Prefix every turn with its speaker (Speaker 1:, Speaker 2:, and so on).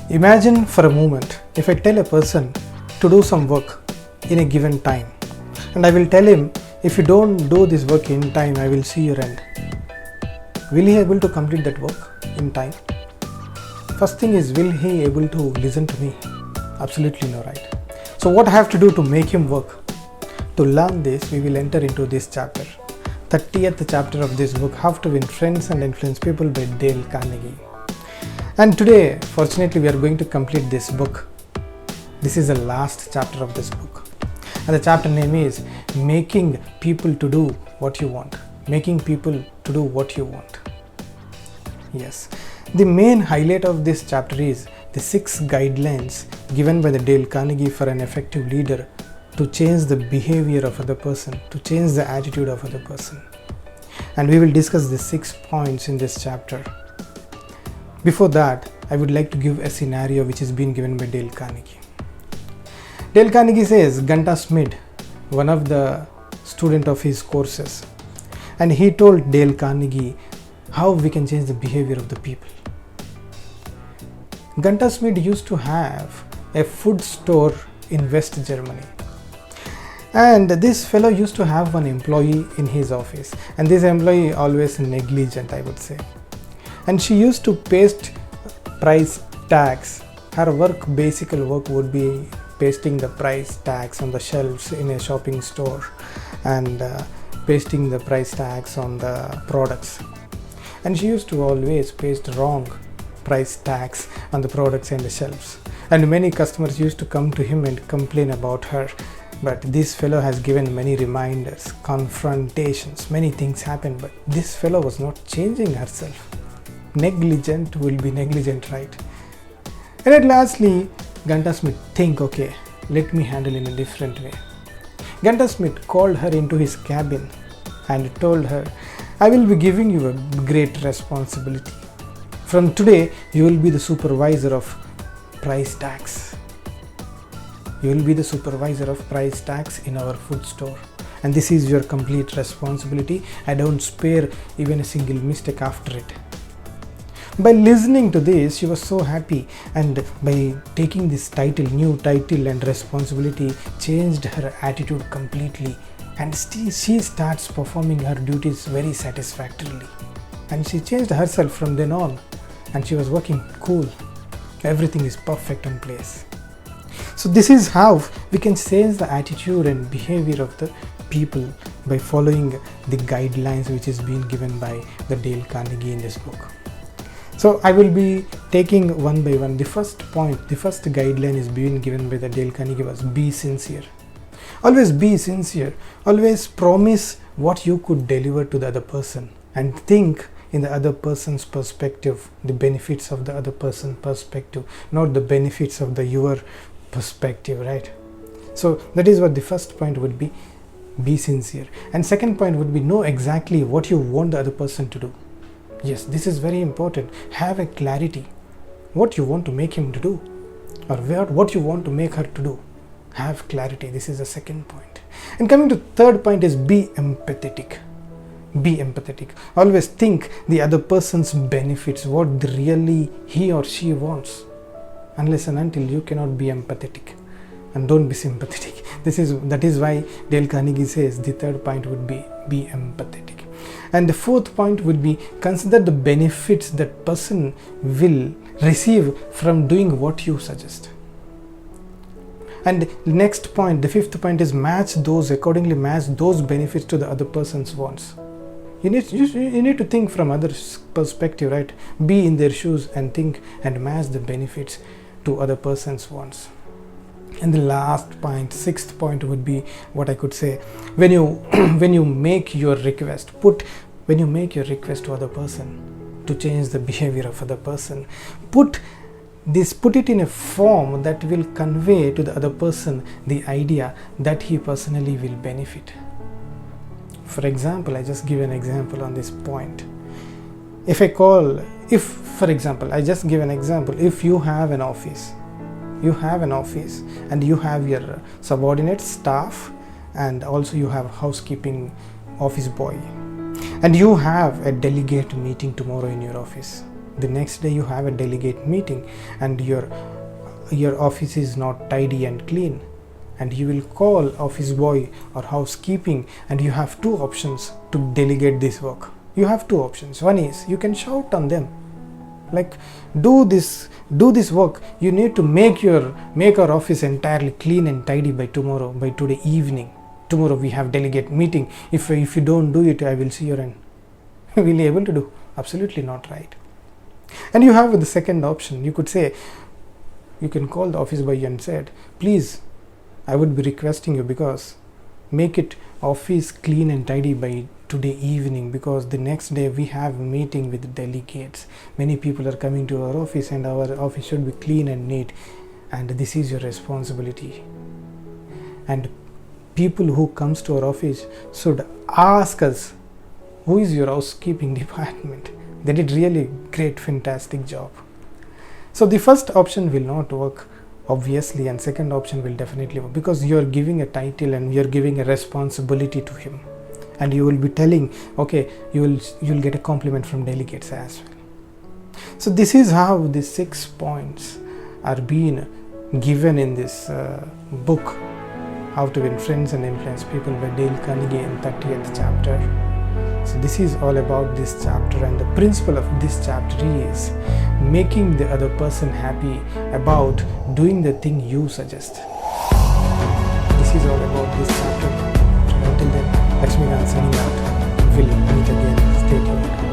Speaker 1: Imagine for a moment if I tell a person to do some work in a given time, and I will tell him, if you don't do this work in time, I will see your end. Will he able to complete that work in time? First thing is, will he able to listen to me? Absolutely no, right? So what I have to do to make him work? To learn this, we will enter into this chapter, 30th chapter of this book, How to Win Friends and Influence People by Dale Carnegie. And today, fortunately, we are going to complete this book. This is the last chapter of this book. And the chapter name is Making People to Do What You Want. Making people to do what you want. Yes. The main highlight of this chapter is the 6 guidelines given by the Dale Carnegie for an effective leader to change the behavior of other person, to change the attitude of other person. And we will discuss the 6 points in this chapter. Before that, I would like to give a scenario which is being given by Dale Carnegie. Dale Carnegie says Ganta Smith, one of the student of his courses, and he told Dale Carnegie how we can change the behavior of the people. Ganta Smith used to have a food store in West Germany. And this fellow used to have one employee in his office, and this employee always negligent, I would say. And she used to paste price tags. Her work, basic work would be pasting the price tags on the shelves in a shopping store and pasting the price tags on the products. And she used to always paste wrong price tags on the products and the shelves. And many customers used to come to him and complain about her. But this fellow has given many reminders, confrontations, many things happened, but this fellow was not changing herself. Negligent will be negligent, right? And at lastly, Ganta Smith think, okay, let me handle in a different way. Ganta Smith called her into his cabin and told her, I will be giving you a great responsibility. From today, you will be the supervisor of price tags. You will be the supervisor of price tags in our food store. And this is your complete responsibility. I don't spare even a single mistake after it. By listening to this, she was so happy, and by taking this title, new title and responsibility, changed her attitude completely, and she starts performing her duties very satisfactorily. And she changed herself from then on, and she was working cool. Everything is perfect in place. So this is how we can change the attitude and behavior of the people by following the guidelines which is being given by the Dale Carnegie in this book. So I will be taking one by one. The first point, the first guideline is being given by the Dale Carnegie was be sincere. Always be sincere. Always promise what you could deliver to the other person, and think in the other person's perspective, the benefits of the other person's perspective, not the benefits of your perspective, right? So that is what the first point would be sincere. And second point would be know exactly what you want the other person to do. Yes, this is very important. Have a clarity what you want to make him to do, or what you want to make her to do. Have clarity. This is the second point. And coming to third point is be empathetic. Be empathetic. Always think the other person's benefits, what really he or she wants. Unless and until you cannot be empathetic, and don't be sympathetic. That is why Dale Carnegie says the third point would be empathetic. And the fourth point would be consider the benefits that person will receive from doing what you suggest. And the next point, the fifth point, is match those benefits to the other person's wants. You need to think from others' perspective, right? Be in their shoes and think and match the benefits to other person's wants. And the last point, sixth point, would be what I could say, when you make your request, when you make your request to other person to change the behavior of other person, put it in a form that will convey to the other person the idea that he personally will benefit. For example, I just give an example on this point. If you have an office, and you have your subordinate staff, and also you have housekeeping office boy, and you have a delegate meeting tomorrow in your office. the next day you have a delegate meeting and your office is not tidy and clean, and you will call office boy or housekeeping, and you have two options to delegate this work. You have two options. One is you can shout on them, like, do this work. You need to make our office entirely clean and tidy by today evening. Tomorrow we have delegate meeting. If you don't do it, I will see your end. Will you able to do? Absolutely not, right? And you have the second option. You could say, you can call the office boy and said, please, I would be requesting you, because make it office clean and tidy by today evening, because the next day we have a meeting with delegates. Many people are coming to our office and our office should be clean and neat, and this is your responsibility. And people who comes to our office should ask us, who is your housekeeping department? They did really great, fantastic job. So the first option will not work, obviously, and second option will definitely work, because you are giving a title and you are giving a responsibility to him, and you will be telling, okay, you will get a compliment from delegates as well. So this is how the 6 points are being given in this book, How to Win Friends and Influence People by Dale Carnegie, in 30th chapter. So this is all about this chapter, and the principle of this chapter is making the other person happy about doing the thing you suggest. This is all about this chapter. Until then, Lakshmi signing out. We'll meet again. Stay tuned.